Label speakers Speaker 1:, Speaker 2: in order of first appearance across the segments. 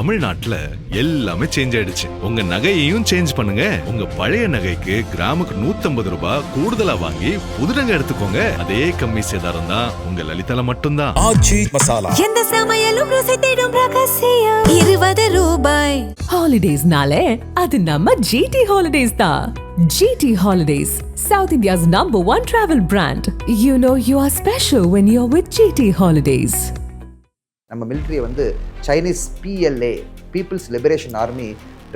Speaker 1: தமிழ்நாட்டுல எல்லாமே சேஞ்ச் ஆயிடுச்சு. உங்க நகையையும் சேஞ்ச் பண்ணுங்க. உங்க பழைய நகைக்கு கிராமுக்கு 150 ரூபாய் கூடுதலா வாங்கி புது நகை எடுத்துக்கோங்க. அதே கம்மி சேதாரம் தான் உங்க லலிதால மட்டும்தான்.
Speaker 2: ஆச்சி மசாலா.
Speaker 3: எந்த சமையலும் ருசி தேடும் ரகசியம் 20 ரூபாய்.
Speaker 4: ஹாலிடேஸ்னாலே அது நம்ம ஜிடி ஹாலிடேஸ் தான். GT Holidays, South India's #1 travel brand. You know you are special when you're with GT Holidays.
Speaker 5: நம்ம மிலிட்ரியை வந்து Chinese PLA peoples liberation army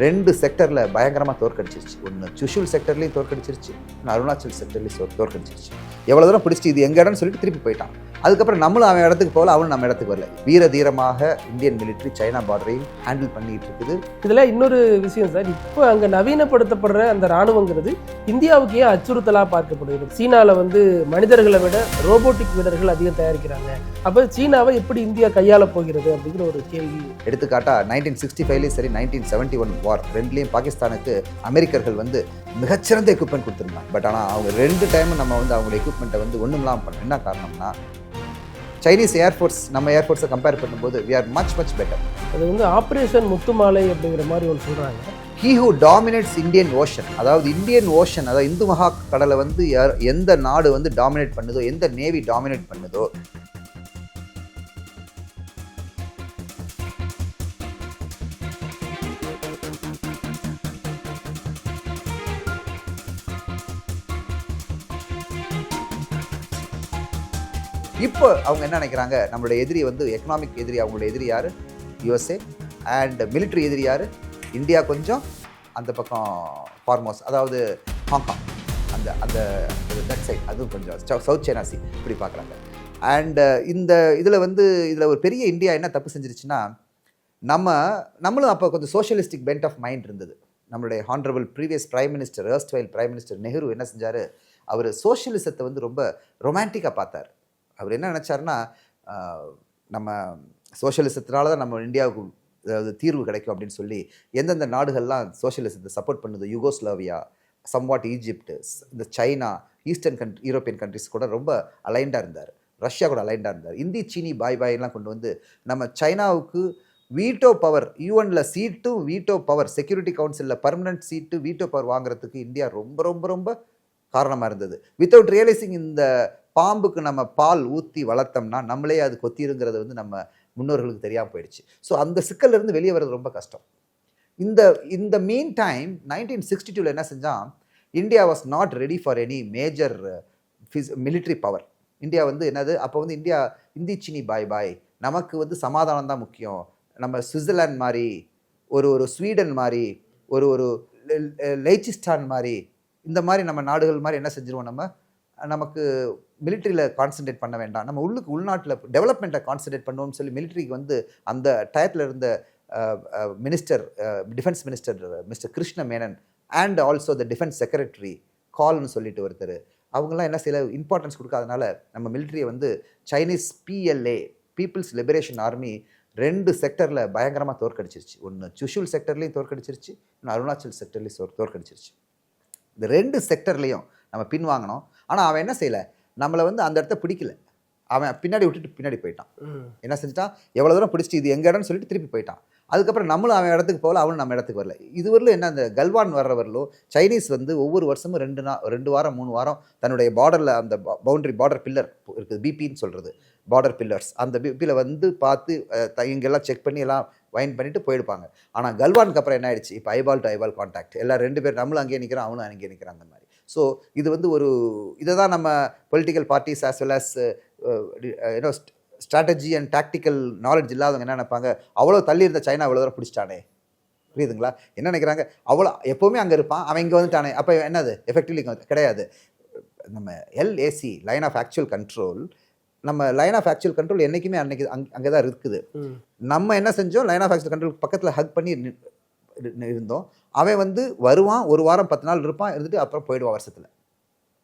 Speaker 5: 2 செக்டரில் பயங்கரமாக தோற்கடிச்சிருச்சு. ஒன்று சுஷுல் செக்டர்லேயும் தோற்கடிச்சிருச்சு, இன்னும் அருணாச்சல் செக்டர்லேயும் தோற்கடிச்சிருச்சு. எவ்வளோ தூரம் பிடிச்சிட்டு இது எங்கள் இடம்னு சொல்லிட்டு திருப்பி போயிட்டான். அதுக்கப்புறம் நம்மளும் அவன் இடத்துக்கு போகல, அவனும் நம்ம இடத்துக்கு வரல. வீர தீரமாக இந்தியன் மிலிட்ரி சைனா பார்டரையும் ஹேண்டில் பண்ணிட்டு இருக்குது.
Speaker 6: இதில் இன்னொரு விஷயம் சார், இப்போ அங்கே நவீனப்படுத்தப்படுற அந்த இராணுவங்கிறது இந்தியாவுக்கு ஏன் அச்சுறுத்தலாக பார்க்கப்படுகிறது? சீனாவில் வந்து மனிதர்களை விட ரோபோட்டிக் வீரர்கள் அதிகம் தயாரிக்கிறாங்க. அப்போ சீனாவை எப்படி இந்தியா கையாள போகிறது அப்படிங்கிற ஒரு கேள்வி.
Speaker 5: எடுத்துக்காட்டா 1965லேயும் சரி 1971 வார் ரெண்டுலேயும் பாகிஸ்தானுக்கு அமெரிக்கர்கள் வந்து மிகச்சிறந்த எக்யூப்மெண்ட் கொடுத்துருந்தாங்க. பட் ஆனால் அவங்க 2 டைமும் நம்ம வந்து அவங்களோட எக்யூப்மெண்ட்டை வந்து ஒன்றும்லாம் பண்ணோம். என்ன காரணம்னா சைனீஸ் ஏர்ஃபோர்ஸ் நம்ம ஏர்ஃபோர்ஸை கம்பேர் பண்ணும்போது we are much better.
Speaker 6: அது வந்து ஆப்ரேஷன் முத்துமாலை அப்படிங்கிற மாதிரி ஒன்று சொல்கிறாங்க.
Speaker 5: He who dominates Indian Ocean, அதாவது இந்தியன் ஓஷன், அதாவது இந்து மகா கடலை வந்து எந்த நாடு வந்து டாமினேட் பண்ணுதோ, எந்த நேவி டாமினேட் பண்ணுதோ, இப்போ அவங்க என்ன நினைக்கிறாங்க, நம்மளுடைய எதிரி வந்து எக்கனாமிக் எதிரி, அவங்களோட எதிரி யார்? USA. அண்ட் மிலிட்ரி எதிரி யார்? இந்தியா. கொஞ்சம் அந்த பக்கம் ஃபார்மோஸ், அதாவது ஹாங்காங், அந்த அந்த தட் சைட், அதுவும் கொஞ்சம் சவுத் சைனா சி, இப்படி பார்க்குறாங்க. அண்ட் இந்த இதில் ஒரு பெரிய இந்தியா என்ன தப்பு செஞ்சிருச்சுன்னா, நம்மளும் அப்போ கொஞ்சம் சோஷியலிஸ்டிக் பென்ட் ஆஃப் மைண்ட் இருந்தது. நம்மளுடைய honourable previous prime minister, erstwhile prime minister Nehru என்ன செஞ்சார், அவர் சோஷியலிசத்தை வந்து ரொம்ப ரொமான்டிக்காக பார்த்தார். அவர் என்ன நினச்சாருன்னா, நம்ம சோஷியலிசத்தினால தான் நம்ம இந்தியாவுக்கு அதாவது தீர்வு கிடைக்கும் அப்படின்னு சொல்லி எந்தெந்த நாடுகள்லாம் சோஷியலிசத்தை சப்போர்ட் பண்ணுது, யூகோஸ்லாவியா, சம்வாட் ஈஜிப்ட், இந்த சைனா, ஈஸ்டர்ன் யூரோப்பியன் கண்ட்ரிஸ் கூட ரொம்ப அலைண்டாக இருந்தார். ரஷ்யா கூட அலைண்டாக இருந்தார். இந்தி சீனி பாய்லாம் கொண்டு வந்து நம்ம சைனாவுக்கு வீட்டோ பவர், யூஎனில் சீட்டும் வீட்டோ பவர், செக்யூரிட்டி கவுன்சிலில் பர்மனன்ட் சீட்டு வீட்டோ பவர் வாங்குறதுக்கு இந்தியா ரொம்ப ரொம்ப ரொம்ப காரணமாக இருந்தது. வித்தவுட் ரியலைசிங் இந்த பாம்புக்கு நம்ம பால் ஊற்றி வளர்த்தோம்னா நம்மளே அது கொத்திருங்கிறது வந்து நம்ம முன்னோர்களுக்கு தெரியாமல் போயிடுச்சு. ஸோ அந்த சிக்கல்லேருந்து வெளியே வர்றது ரொம்ப கஷ்டம். இந்த மீன் டைம் 1962 என்ன செஞ்சால், India was not ready for any major military power. India வந்து என்னது, அப்போ வந்து இந்தியா இந்தி சீனி பாய், நமக்கு வந்து சமாதானம் தான் முக்கியம். நம்ம சுவிட்சர்லாந்து மாதிரி, ஒரு ஸ்வீடன் மாதிரி, ஒரு லைச்சிஸ்டான் மாதிரி, இந்த மாதிரி நம்ம நாடுகள் மாதிரி என்ன செஞ்சிருவோம், நமக்கு மிலிட்ரியில் கான்சன்ட்ரேட் பண்ண வேண்டாம், நம்ம உள்நாட்டில் டெவலப்மெண்ட்டை கான்சன்ட்ரேட் பண்ணுவோம்னு சொல்லி மிலிட்ரிக்கு வந்து அந்த டயத்தில் இருந்த minister, defence minister mister Krishna Menon and also the defence secretary கால்னு சொல்லிட்டு ஒருத்தர், அவங்களாம் என்ன சில இம்பார்ட்டன்ஸ் கொடுக்காதனால நம்ம மிலிட்ரியை வந்து Chinese PLA peoples liberation army 2 செக்டரில் பயங்கரமாக தோற்கடிச்சிருச்சு. ஒன்று சுஷுல் செக்டர்லேயும் தோற்கடிச்சிருச்சு, இன்னும் அருணாச்சல் செக்டர்லேயும் தோற்கடிச்சிருச்சு. இந்த 2 செக்டர்லேயும் நம்ம பின் வாங்கினோம். ஆனால் அவன் என்ன செய்யலை, நம்மளை வந்து அந்த இடத்த பிடிக்கல, அவன் பின்னாடி விட்டுட்டு பின்னாடி போயிட்டான். என்ன செஞ்சுட்டான், எவ்வளோ தூரம் பிடிச்சிட்டு இது எங்கள் இடம்னு சொல்லிட்டு திருப்பி போயிட்டான். அதுக்கப்புறம் நம்மளும் அவன் இடத்துக்கு போகல, அவனும் நம்ம இடத்துக்கு வரல. இதுவரையிலும் என்ன, அந்த கல்வான் வர்றவர்களும் சைனீஸ் வந்து ஒவ்வொரு வருஷமும் 2 வாரம் 3 வாரம் தன்னுடைய பார்டரில், அந்த பார்டர் பில்லர் இருக்குது, பிபின்னு சொல்கிறது, பார்டர் பில்லர்ஸ், அந்த பிபியில் வந்து பார்த்து இங்கெல்லாம் செக் பண்ணி எல்லாம் வைன் பண்ணிட்டு போயிடுப்பாங்க. ஆனால் கல்வானுக்கு அப்புறம் என்ன ஆயிடுச்சு, இப்போ ஐபால் டு ஐபால் கான்டாக்ட், எல்லாம் 2 பேர், நம்மளும் அங்கேயே நிற்கிறோம், அவனும் அங்கேயே நிற்கிறாங்க. அந்த மாதிரி. ஸோ இது வந்து இதை தான் நம்ம political parties as well as strategy and tactical knowledge இல்லாதவங்க என்ன நினைப்பாங்க, அவ்வளோ தள்ளி இருந்த சைனா அவ்வளோ தூரம் பிடிச்சிட்டானே, புரியுதுங்களா? என்ன நினைக்கிறாங்க, அவ்வளோ எப்போவுமே அங்கே இருப்பான், அவன் இங்கே வந்துட்டானே, அப்போ என்னது எஃபெக்டிவ்லி கிடையாது. நம்ம LAC line of actual control, நம்ம லைன் ஆஃப் ஆக்சுவல் கண்ட்ரோல் என்றைக்குமே அங்கே தான் இருக்குது. நம்ம என்ன செஞ்சோம், லைன் ஆஃப் ஆக்சுவல் கண்ட்ரோல் பக்கத்தில் ஹக் பண்ணி இருந்தோம். அவன் வந்து வருவான், 1 வாரம் 10 நாள் இருப்பான், இருந்துட்டு அப்புறம் போயிடுவான் வருஷத்தில்.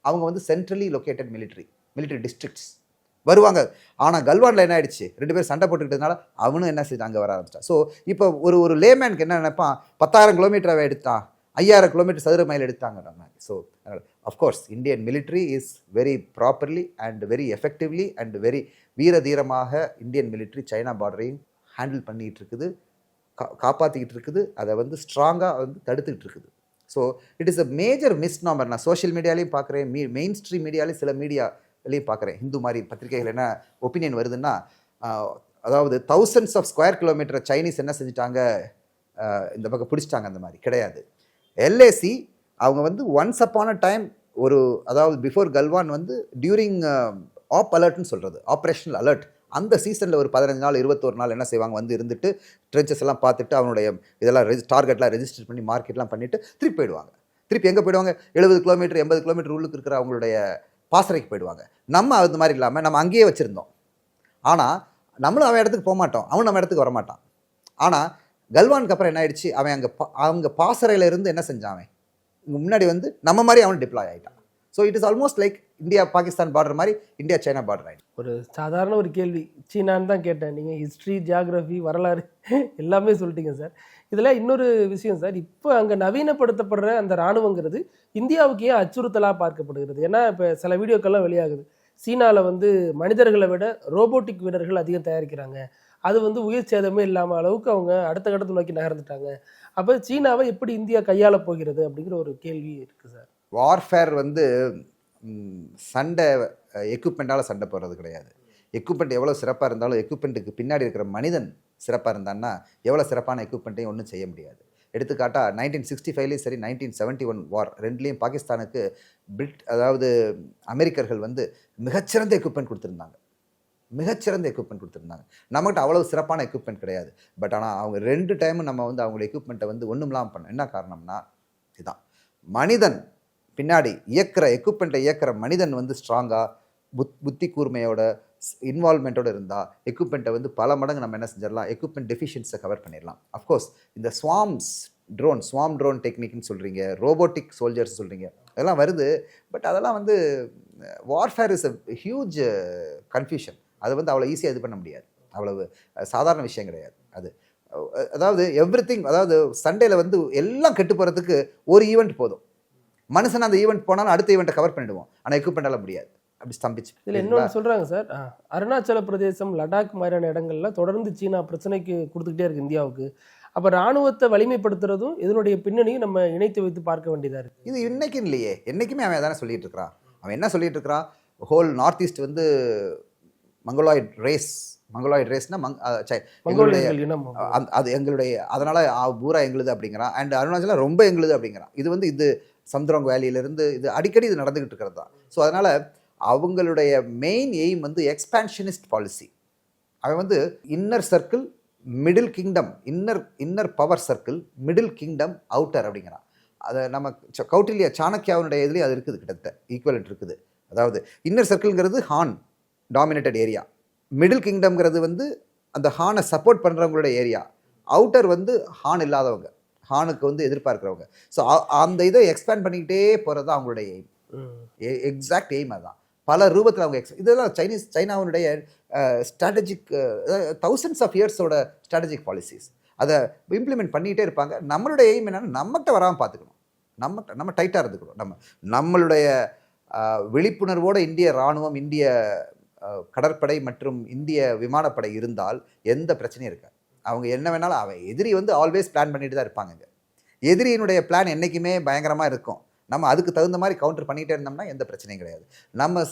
Speaker 5: அவங்க வந்து சென்ட்ரலி லொக்கேட்டட் மிலிட்ரி டிஸ்ட்ரிக்ட்ஸ் வருவாங்க. ஆனால் கல்வானில் என்ன ஆயிடுச்சு, 2 பேர் சண்டை போட்டுக்கிட்டதுனால அவனும் என்ன செய்து அங்கே வர ஆரம்பிச்சான். ஸோ இப்போ ஒரு லேமேனுக்கு என்ன நினைப்பான், 10,000 கிலோமீட்டர் எடுத்தான், 5,000 கிலோமீட்டர் சதுர மைல் எடுத்தாங்க. So of course Indian military is very properly and very effectively and very வீர தீரமாக இந்தியன் மிலிட்ரி சைனா பார்டரையும் ஹேண்டில் பண்ணிகிட்டு இருக்குது. காப்பாற்றிக்கிட்டு இருக்குது, அதை வந்து ஸ்ட்ராங்காக வந்து தடுத்துக்கிட்டு இருக்குது. So it is a major misnomer. நான் சோஷியல் மீடியாலையும் பார்க்குறேன், மெயின் ஸ்ட்ரீம் மீடியாலையும் சில மீடியாலையும் பார்க்குறேன். ஹிந்து மாதிரி பத்திரிகைகள் என்ன ஒப்பீனியன் வருதுன்னா, அதாவது thousands of square kilometre Chinese என்ன செஞ்சுட்டாங்க, இந்த பக்கம் பிடிச்சிட்டாங்க. அந்த மாதிரி கிடையாது. எல்ஏசி அவங்க வந்து ஒன்ஸ் அப்பான் அ டைம் ஒரு, அதாவது பிஃபோர் கல்வான் வந்து டியூரிங் ஆப் அலர்ட்னு சொல்கிறது, ஆப்ரேஷனல் அலர்ட், அந்த சீசனில் ஒரு 15 நாள் 21 நாள் என்ன செய்வாங்க, வந்து இருந்துட்டு ட்ரென்ச்சஸ் எல்லாம் பார்த்துட்டு அவனுடைய இதெல்லாம் டார்கெட்லாம் ரெஜிஸ்டர் பண்ணி மார்க்கெட்லாம் பண்ணிவிட்டு திருப்பி போயிடுவாங்க. திருப்பி எங்கே போயிடுவாங்க, 70 கிலோமீட்டர் 80 கிலோமீட்டர் உள்ளுக்கு இருக்கிற அவங்களுடைய பாசறைக்கு போயிடுவாங்க. நம்ம அது மாதிரி இல்லாமல் நம்ம அங்கேயே வச்சுருந்தோம். ஆனால் நம்மளும் அவன் இடத்துக்கு போக மாட்டோம், அவன் நம்ம இடத்துக்கு வரமாட்டான். ஆனால் கல்வானுக்கு அப்புறம் என்ன ஆயிடுச்சு, அவன் அவங்க பாசறையில் இருந்து என்ன செஞ்சான், அவன் முன்னாடி வந்து நம்ம மாதிரி அவன் டிப்ளாய் ஆகிட்டான். So it is almost like India Pakistan border மாதிரி இந்தியா சைனா பார்டர் ஆகிடும்.
Speaker 6: ஒரு சாதாரண ஒரு கேள்வி, சீனான்னு தான் கேட்டேன். நீங்கள் ஹிஸ்ட்ரி, ஜியாகிரஃபி, வரலாறு எல்லாமே சொல்லிட்டீங்க சார். இதில் இன்னொரு விஷயம் சார், இப்போ அங்கே நவீனப்படுத்தப்படுற அந்த இராணுவங்கிறது இந்தியாவுக்கு ஏன் அச்சுறுத்தலாக பார்க்கப்படுகிறது? ஏன்னா இப்போ சில வீடியோக்கெல்லாம் வெளியாகுது, சீனாவில் வந்து மனிதர்களை விட ரோபோட்டிக் வீரர்கள் அதிகம் தயாரிக்கிறாங்க, அது வந்து உயிர் சேதமே இல்லாமல் அளவுக்கு அவங்க அடுத்த கட்டத்தை நோக்கி நகர்ந்துட்டாங்க. அப்போ சீனாவை எப்படி இந்தியா கையாள போகிறது அப்படிங்கிற ஒரு கேள்வி இருக்குது சார்.
Speaker 5: வார்ஃபேர் வந்து சண்டை எக்யூப்மெண்ட்டால் சண்டை போடுறது கிடையாது. எக்யூப்மெண்ட் எவ்வளோ சிறப்பாக இருந்தாலும் எக்யூப்மெண்ட்டுக்கு பின்னாடி இருக்கிற மனிதன் சிறப்பாக இருந்தான்னா எவ்வளோ சிறப்பான எக்யூப்மெண்ட்டையும் ஒன்றும் செய்ய முடியாது. எடுத்துக்காட்டால் 1965லேயும் சரி 1971 வார் ரெண்டுலேயும் பாகிஸ்தானுக்கு அதாவது அமெரிக்கர்கள் வந்து மிகச்சிறந்த எக்யூப்மெண்ட் கொடுத்துருந்தாங்க. நம்மகிட்ட அவ்வளோ சிறப்பான எக்யூப்மெண்ட் கிடையாது. பட் ஆனால் அவங்க 2 டைமும் நம்ம வந்து அவங்களோட எக்யூப்மெண்ட்டை வந்து ஒன்றும் இல்லாமல் பண்ணோம். என்ன காரணம்னா இதுதான், மனிதன் பின்னாடி எக்யூப்மெண்ட்டை இயக்கிற மனிதன் வந்து ஸ்ட்ராங்காக புத்தி கூர்மையோட இன்வால்மெண்ட்டோட இருந்தால் எக்யூப்மெண்ட்டை வந்து பல மடங்கு நம்ம என்ன செஞ்சிடலாம், எக்யூப்மெண்ட் டெஃபிஷியன்ஸை கவர் பண்ணிடலாம். அஃப்கோர்ஸ் இந்த ஸ்வாம் ட்ரோன் டெக்னிக்னு சொல்கிறீங்க, ரோபோட்டிக் சோல்ஜர்ஸ் சொல்கிறீங்க, அதெல்லாம் வருது. பட் அதெல்லாம் வந்து warfare is a huge confusion. அதை வந்து அவ்வளோ ஈஸியாக இது பண்ண முடியாது, அவ்வளவு சாதாரண விஷயம் கிடையாது அது. அதாவது எவ்ரிதிங், அதாவது சண்டேல வந்து எல்லாம் கெட்டு போகிறதுக்கு ஒரு ஈவெண்ட் போதும். மனுஷன் அந்த ஈவெண்ட் போனாலும் அடுத்த ஈவெண்ட்டை கவர் பண்ணிடுவோம், ஆனால் எக்யூப்மெண்ட்டால முடியாது, அப்படி ஸ்தம்பிச்சு.
Speaker 6: இதில் இன்னொன்று சொல்கிறாங்க சார், அருணாச்சல பிரதேசம், லடாக் மாதிரியான இடங்கள்ல தொடர்ந்து சீனா பிரச்சனைக்கு கொடுத்துக்கிட்டே இருக்குது இந்தியாவுக்கு. அப்போ இராணுவத்தை வலிமைப்படுத்துறதும் இதனுடைய பின்னணியும் நம்ம இணைத்து வைத்து பார்க்க வேண்டியதாக இருக்குது.
Speaker 5: இது இன்னைக்கும் இல்லையே, என்றைக்குமே அவன் தானே சொல்லிட்டு இருக்கிறான். அவன் என்ன சொல்லிட்டு இருக்கிறான், ஹோல் நார்த் ஈஸ்ட் வந்து மங்கோலாய்ட் ரேஸ்னா அது எங்களுடைய, அதனால பூரா எங்களுது அப்படிங்கிறான். அண்ட் அருணாச்சலம் ரொம்ப எங்களுது அப்படிங்கிறான். இது வந்து இது சம்த்ராங் வேலியிலிருந்து இது அடிக்கடி இது நடந்துகிட்டு இருக்கிறது தான். ஸோ அதனால அவங்களுடைய மெயின் எய்ம் வந்து எக்ஸ்பான்ஷனிஸ்ட் பாலிசி. அவன் வந்து inner circle, middle kingdom, inner power circle, middle kingdom, outer அப்படிங்கிறான். அதை நம்ம கௌட்டில்யா சாணக்கியாவுடைய இதுலேயும் அது இருக்குது, கிட்டத்தட்ட ஈக்குவலண்ட் இருக்குது. அதாவது இன்னர் சர்க்கிள்ங்கிறது ஹான் டாமினேட்டட் ஏரியா, மிடில் கிங்டம்ங்கிறது வந்து அந்த ஹானை சப்போர்ட் பண்ணுறவங்களோட ஏரியா, அவுட்டர் வந்து ஹான் இல்லாதவங்க, ஹானுக்கு வந்து எதிர்பார்க்குறவங்க. ஸோ அந்த இதை எக்ஸ்பேண்ட் பண்ணிக்கிட்டே போகிறது தான் அவங்களுடைய எய்ம், எக்ஸாக்ட் எய்ம். அதுதான் பல ரூபத்தில் அவங்க இதெல்லாம் சைனாவுடைய ஸ்ட்ராட்டஜிக் தௌசண்ட்ஸ் ஆஃப் இயர்ஸோட ஸ்ட்ராட்டஜிக் பாலிசிஸ். அதை இம்ப்ளிமெண்ட் பண்ணிகிட்டே இருப்பாங்க. நம்மளுடைய எய்ம் என்னென்னா நம்மகிட்ட வராமல் பார்த்துக்கணும், நம்ம டைட்டாக இருந்துக்கணும். நம்மளுடைய விழிப்புணர்வோடு இந்திய இராணுவம், இந்திய கடற்படை மற்றும் இந்திய விமானப்படை இருந்தால் எந்த பிரச்சனையும் இருக்காது. அவங்க என்ன வேணாலும், அவன் எதிரி வந்து ஆல்வேஸ் பிளான் பண்ணிட்டு தான் இருப்பாங்க. எதிரியினுடைய பிளான் என்றைக்குமே பயங்கரமாக இருக்கும். நம்ம அதுக்கு தகுந்த மாதிரி கவுண்டர் பண்ணிகிட்டே இருந்தோம்னா எந்த பிரச்சனையும் கிடையாது. நம்ம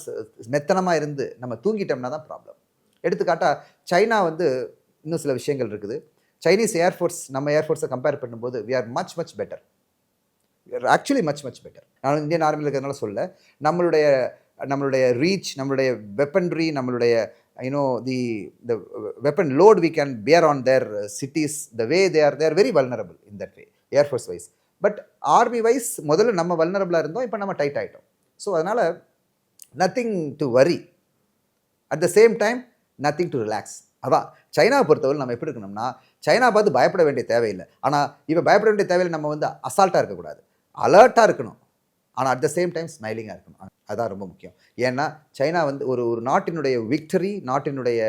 Speaker 5: மெத்தனமாக இருந்து நம்ம தூங்கிட்டோம்னா தான் ப்ராப்ளம். எடுத்துக்காட்டால் சைனா வந்து இன்னும் சில விஷயங்கள் இருக்குது. சைனீஸ் ஏர்ஃபோர்ஸ் நம்ம ஏர்ஃபோர்ஸை கம்பேர் பண்ணும்போது we are much better, actually much better. நான் இந்தியன் ஆர்மியில் இருக்கிறதுனால சொல்ல, நம்மளுடைய ரீச், நம்மளுடைய வெப்பன்ரி, நம்மளுடைய the weapon load we can bear on their cities, the way they are very vulnerable in that way, air force wise. But army wise முதல்ல நம்ம vulnerable இருந்தோம், இப்போ நம்ம டைட் ஆகிட்டோம். ஸோ அதனால் nothing to worry, at the same time nothing to relax. அதான் சைனாவை பொறுத்தவரை நம்ம எப்படி இருக்கணும்னா, சைனா பார்த்து பயப்பட வேண்டிய தேவையில்லை. ஆனால் இவன் பயப்பட வேண்டிய தேவையில்லை, நம்ம வந்து அசால்ட்டாக இருக்கக்கூடாது, அலர்ட்டாக இருக்கணும். ஆனால் அட் த சேம் டைம் ஸ்மைலிங்காக இருக்கணும். அதுதான் ரொம்ப முக்கியம். ஏன்னா சைனா வந்து ஒரு நாட்டினுடைய விக்டரி, நாட்டினுடைய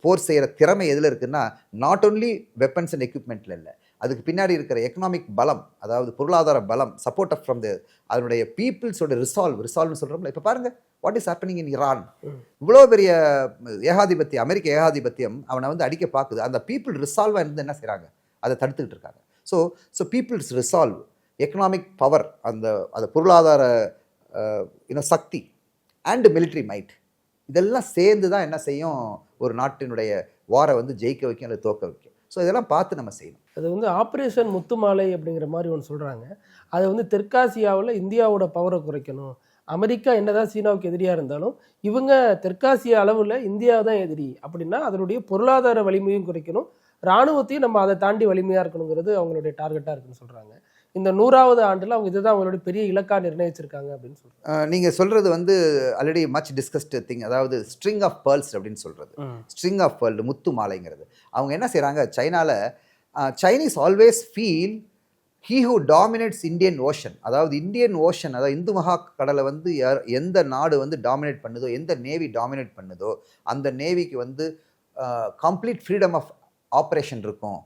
Speaker 5: போர் செய்கிற திறமை எதில் இருக்குன்னா, நாட் ஓன்லி வெப்பன்ஸ் அண்ட் எக்யூப்மெண்ட்டில் இல்லை, அதுக்கு பின்னாடி இருக்கிற எக்கனாமிக் பலம், அதாவது பொருளாதார பலம், சப்போர்ட் அப் ஃப்ரம் அதனுடைய பீப்புள்ஸோட ரிசால்வ்னு சொல்கிறோம்ல. இப்போ பாருங்கள் what is happening in Iran. இவ்வளோ பெரிய ஏகாதிபத்தியம், அமெரிக்க ஏகாதிபத்தியம் அவனை வந்து அடிக்க பார்க்குது. அந்த பீப்புள் ரிசால்வாக இருந்து என்ன செய்கிறாங்க, அதை தடுத்துக்கிட்டு இருக்காங்க. So so peoples resolve economic power, அந்த பொருளாதார சக்தி அண்ட் மிலிட்ரி மைட், இதெல்லாம் சேர்ந்து தான் என்ன செய்யும், ஒரு நாட்டினுடைய வாரை வந்து ஜெயிக்க வைக்கும் அல்லது தோக்க வைக்கும். ஸோ இதெல்லாம் பார்த்து நம்ம செய்யணும்.
Speaker 6: அது வந்து ஆப்ரேஷன் முத்துமாலை அப்படிங்கிற மாதிரி ஒன்று சொல்கிறாங்க. அதை வந்து தெற்காசியாவில் இந்தியாவோட பவரை குறைக்கணும். அமெரிக்கா என்னதான் சீனாவுக்கு எதிரியாக இருந்தாலும் இவங்க தெற்காசிய அளவில் இந்தியா தான் எதிரி அப்படின்னா அதனுடைய பொருளாதார வலிமையும் குறைக்கணும், இராணுவத்தையும் நம்ம அதை தாண்டி வலிமையாக இருக்கணுங்கிறது அவங்களுடைய டார்கெட்டாக இருக்குன்னு சொல்கிறாங்க. இந்த 100வது ஆண்டில் அவங்க இதுதான் அவங்களுடைய பெரிய இலக்காக நிர்ணயிச்சிருக்காங்க அப்படின்னு சொல்கிறாங்க.
Speaker 5: நீங்கள் சொல்கிறது வந்து ஆல்ரெடி மச் டிஸ்கஸ்டு திங், அதாவது ஸ்ட்ரிங் ஆஃப் பேர்ல்ஸ் அப்படின்னு சொல்கிறது. ஸ்ட்ரிங் ஆஃப் பேர்ல், முத்து மாலைங்கிறது. அவங்க என்ன செய்கிறாங்க, Chinese always feel he who dominates Indian ocean, அதாவது இந்தியன் ஓஷன், அதாவது இந்து மகா கடலை வந்து எந்த நாடு வந்து டாமினேட் பண்ணுதோ, எந்த நேவி டாமினேட் பண்ணுதோ அந்த நேவிக்கு வந்து கம்ப்ளீட் ஃப்ரீடம் ஆஃப் ஆப்ரேஷன் இருக்கும்.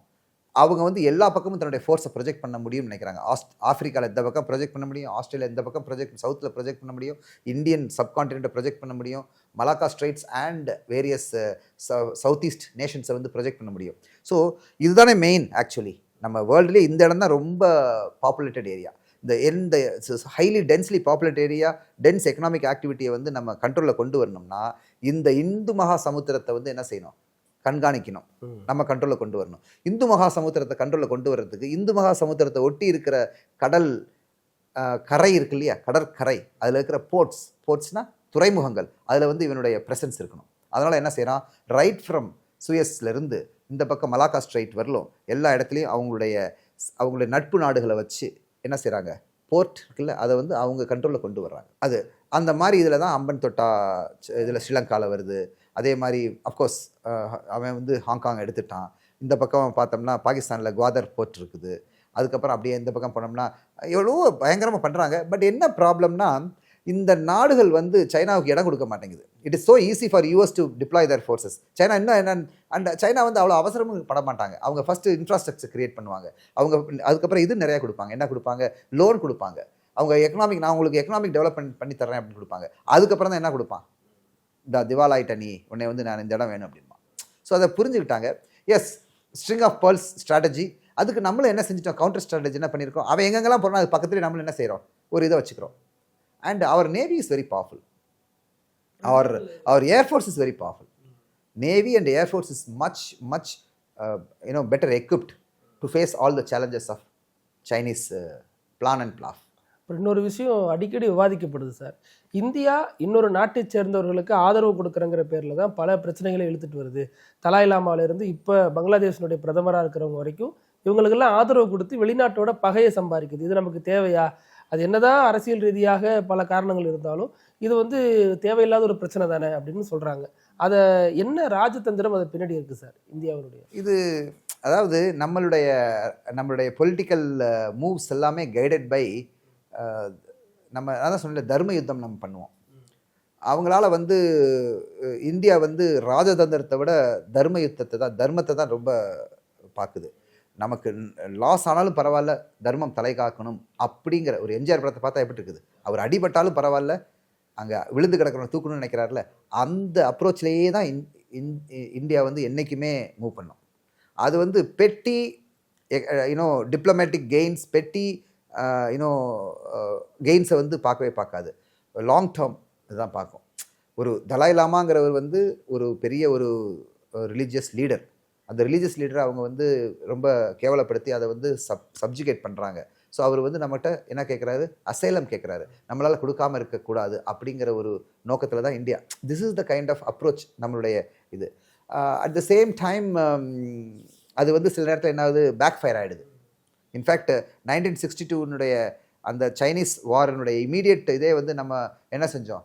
Speaker 5: அவங்க வந்து எல்லா பக்கமும் தன்னுடைய ஃபோர்ஸை ப்ரொஜெக்ட் பண்ண முடியும்னு நினைக்கிறாங்க. ஆஃப்ரிக்காவில் இந்த பக்கம் ப்ரொஜெக்ட் பண்ண முடியும், ஆஸ்திரேலியா இந்த பக்கம் சவுத்தில் ப்ரொஜெக்ட் பண்ண முடியும், இந்தியன் சப்கான்டினெண்ட்டை ப்ரொஜெக்ட் பண்ண முடியும், Malacca straits and various south east நேஷன்ஸை வந்து ப்ரொஜெக்ட் பண்ண முடியும். ஸோ இதுதானே மெயின். ஆக்சுவலி நம்ம வேர்ல்டுலேயே இந்த இடம் தான் ரொம்ப பாப்புலேட்டட் ஏரியா. இந்த highly densely populate area, dense economic ஆக்டிவிட்டியை வந்து நம்ம கண்ட்ரோலில் கொண்டு வரணும்னா இந்த இந்து மகா சமுத்திரத்தை வந்து என்ன செய்யணும், கண்காணிக்கணும், நம்ம கண்ட்ரோலில் கொண்டு வரணும். இந்து மகா சமுத்திரத்தை கண்ட்ரோலில் கொண்டு வர்றதுக்கு இந்து மகா சமுத்திரத்தை ஒட்டி இருக்கிற கடல் கரை இருக்கு இல்லையா, கடற்கரை, அதில் இருக்கிற போர்ட்ஸ்னால் துறைமுகங்கள், அதில் வந்து இவனுடைய ப்ரெசன்ஸ் இருக்கணும். அதனால் என்ன செய்யறான், ரைட் ஃப்ரம் சுயஸ்லேருந்து இந்த பக்கம் மலாக்கா ஸ்ட்ரைட் வரலும் எல்லா இடத்துலையும் அவங்களுடைய நட்பு நாடுகளை வச்சு என்ன செய்கிறாங்க, போர்ட் இருக்குல்ல, அதை வந்து அவங்க கண்ட்ரோலில் கொண்டு வர்றாங்க. அது அந்த மாதிரி இதில் தான் அம்பன் தொட்டா இதில் ஸ்ரீலங்காவில் வருது. அதே மாதிரி அஃப்கோர்ஸ் அவன் வந்து ஹாங்காங் எடுத்துட்டான். இந்த பக்கம் பார்த்தோம்னா பாகிஸ்தானில் குவாதர் போர்ட் இருக்குது. அதுக்கப்புறம் அப்படியே இந்த பக்கம் போனோம்னா எவ்வளோ பயங்கரமாக பண்ணுறாங்க. பட் என்ன ப்ராப்ளம்னா, இந்த நாடுகள் வந்து சைனாவுக்கு இடம் கொடுக்க மாட்டேங்குது. It is so easy for US to deploy their forces. China என்ன அண்ட் சைனா வந்து அவ்வளோ அவசரமும் பட மாட்டாங்க. அவங்க ஃபஸ்ட்டு இன்ஃப்ராஸ்ட்ரக்சர் கிரியேட் பண்ணுவாங்க. அவங்க அதுக்கப்புறம் இது நிறையா கொடுப்பாங்க. என்ன கொடுப்பாங்க, லோன் கொடுப்பாங்க. அவங்க நான் உங்களுக்கு எக்கனாமிக் டெவலப்மெண்ட் பண்ணி தர்றேன் அப்படின்னு கொடுப்பாங்க. அதுக்கப்புறம் தான் என்ன கொடுப்பான், இந்த திவாலாயிட்ட நீ உன்னை வந்து நான் இந்த இடம் வேணும் அப்படின்பா. ஸோ அதை புரிஞ்சுக்கிட்டாங்க. Yes, string of pearls strategy. அதுக்கு நம்மளும் என்ன செஞ்சிட்டோம், கவுண்டர் ஸ்ட்ராட்டஜி என்ன பண்ணியிருக்கோம், அவன் எங்கெங்கெல்லாம் போகிறோம் அது பக்கத்துலேயே நம்மளும் என்ன செய்கிறோம், ஒரு இதை வச்சுக்கிறோம். And our navy is very powerful. Our air force is very powerful. Navy and air force is much better equipped to face all the challenges of Chinese plan and bluff.
Speaker 6: இன்னொரு விஷயம் அடிக்கடி விவாதிக்கப்படுது சார். இந்தியா இன்னொரு நாட்டை சேர்ந்தவர்களுக்கு ஆதரவு கொடுக்குறங்கிற பேரில் தான் பல பிரச்சனைகளை இழுத்துட்டு வருது. தலாய் லாமாவிலேருந்து இப்போ பங்களாதேஷனுடைய பிரதமராக இருக்கிறவங்க வரைக்கும் இவங்களுக்கெல்லாம் ஆதரவு கொடுத்து வெளிநாட்டோட பகையை சம்பாதிக்குது. இது நமக்கு தேவையா? அது என்னதான் அரசியல் ரீதியாக பல காரணங்கள் இருந்தாலும் இது வந்து தேவையில்லாத ஒரு பிரச்சனை தானே அப்படின்னு சொல்கிறாங்க. அதை என்ன ராஜதந்திரம் அது பின்னாடி இருக்குது சார் இந்தியாவுடைய?
Speaker 5: இது அதாவது நம்மளுடைய பொலிட்டிக்கல் மூவ்ஸ் எல்லாமே கைடட் பை நம்ம அதான் சொன்ன தர்ம யுத்தம் நம்ம பண்ணுவோம். அவங்களால வந்து இந்தியா வந்து ராஜதந்திரத்தை விட தர்மத்தை தான் ரொம்ப பார்க்குது. நமக்கு லாஸ் ஆனாலும் பரவாயில்ல, தர்மம் தலை காக்கணும் அப்படிங்கிற ஒரு எம்ஜிஆர் படத்தை பார்த்தா எப்படி இருக்குது, அவர் அடிபட்டாலும் பரவாயில்ல, அங்கே விழுந்து கிடக்கிறவங்க தூக்கணும்னு நினைக்கிறார்ல, அந்த அப்ரோச்லேயே தான் இந்தியா வந்து என்றைக்குமே மூவ் பண்ணும். அது வந்து பெட்டி டிப்ளமேட்டிக் கெயின்ஸ், பெட்டி கெயின்ஸை வந்து பார்க்கவே பார்க்காது. லாங் டேர்ம் இதுதான் பார்க்கும். ஒரு தலாய் லாமாங்கிறவர் வந்து ஒரு பெரிய ஒரு ரிலீஜியஸ் லீடர். அந்த ரிலீஜியஸ் லீடரை அவங்க வந்து ரொம்ப கேவலப்படுத்தி அதை வந்து சப்ஜுகேட் பண்ணுறாங்க. ஸோ அவர் வந்து நம்மகிட்ட என்ன கேட்குறாரு, அசைலம் கேட்குறாரு, நம்மளால் கொடுக்காமல் இருக்கக்கூடாது அப்படிங்கிற ஒரு நோக்கத்தில் தான் India. This is the kind of approach நம்மளுடைய இது. அட் த சேம் டைம் அது வந்து சில நேரத்தில் என்ன ஆகுது, பேக் ஃபயர் ஆகிடுது. இன்ஃபேக்ட் 1962 அந்த சைனீஸ் வாரினுடைய இமீடியட் இதே வந்து நம்ம என்ன செஞ்சோம்,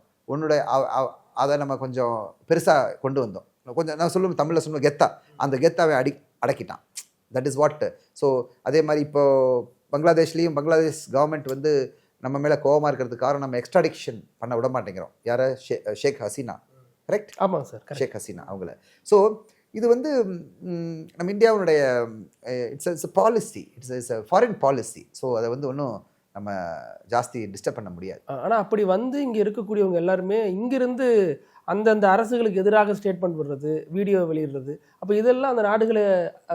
Speaker 5: அதை நம்ம கொஞ்சம் பெருசாக கொண்டு வந்தோம். கொஞ்சம் நான் சொல்லுவோம், தமிழில் சொல்லுவோம் கெத்தா, அந்த கெத்தாவை அடக்கிட்டான். That is what. ஸோ அதே மாதிரி இப்போது பங்களாதேஷ் கவர்மெண்ட் வந்து நம்ம மேலே கோபமாக இருக்கிறதுக்கு காரணம் நம்ம எக்ஸ்ட்ராடிக்ஷன் பண்ண விட மாட்டேங்கிறோம். யாரை, ஷேக் ஹசீனா, கரெக்ட்?
Speaker 6: ஆமாம் சார்,
Speaker 5: ஷேக் ஹசீனா அவங்கள. ஸோ இது வந்து நம்ம இந்தியாவுடைய it's policy, it's foreign policy. So அதை வந்து ஒன்றும் நம்ம ஜாஸ்தி டிஸ்டர்ப் பண்ண முடியாது.
Speaker 6: ஆனால் அப்படி வந்து இங்கே இருக்கக்கூடியவங்க எல்லாருமே இங்கிருந்து அந்தந்த அரசுகளுக்கு எதிராக ஸ்டேட்மெண்ட் விடுறது, வீடியோ வெளியிடுறது, அப்போ இதெல்லாம் அந்த நாடுகளை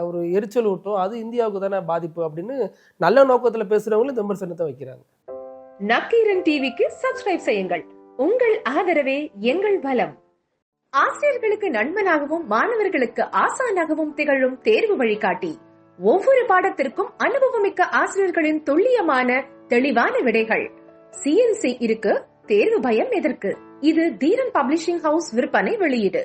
Speaker 6: ஒரு எரிச்சல் ஊட்டும், அது இந்தியாவுக்கு தானே பாதிப்பு அப்படின்னு நல்ல நோக்கத்தில் பேசுகிறவங்களும் இந்த விமர்சனத்தை வைக்கிறாங்க.
Speaker 2: நக்கீரன் டிவிக்கு சப்ஸ்கிரைப் செய்யுங்கள். உங்கள் ஆதரவே எங்கள் பலம். ஆசிரியர்களுக்கு நண்பனாகவும் மாணவர்களுக்கு ஆசானாகவும் திகழும் தேர்வு வழிகாட்டி. ஒவ்வொரு பாடத்திற்கும் அனுபவமிக்க ஆசிரியர்களின் துல்லியமான தெளிவான விடைகள். CNC இருக்கு, தேர்வு பயம் எதற்கு? இது தீரன் பப்ளிஷிங் ஹவுஸ் விற்பனை வெளியீடு.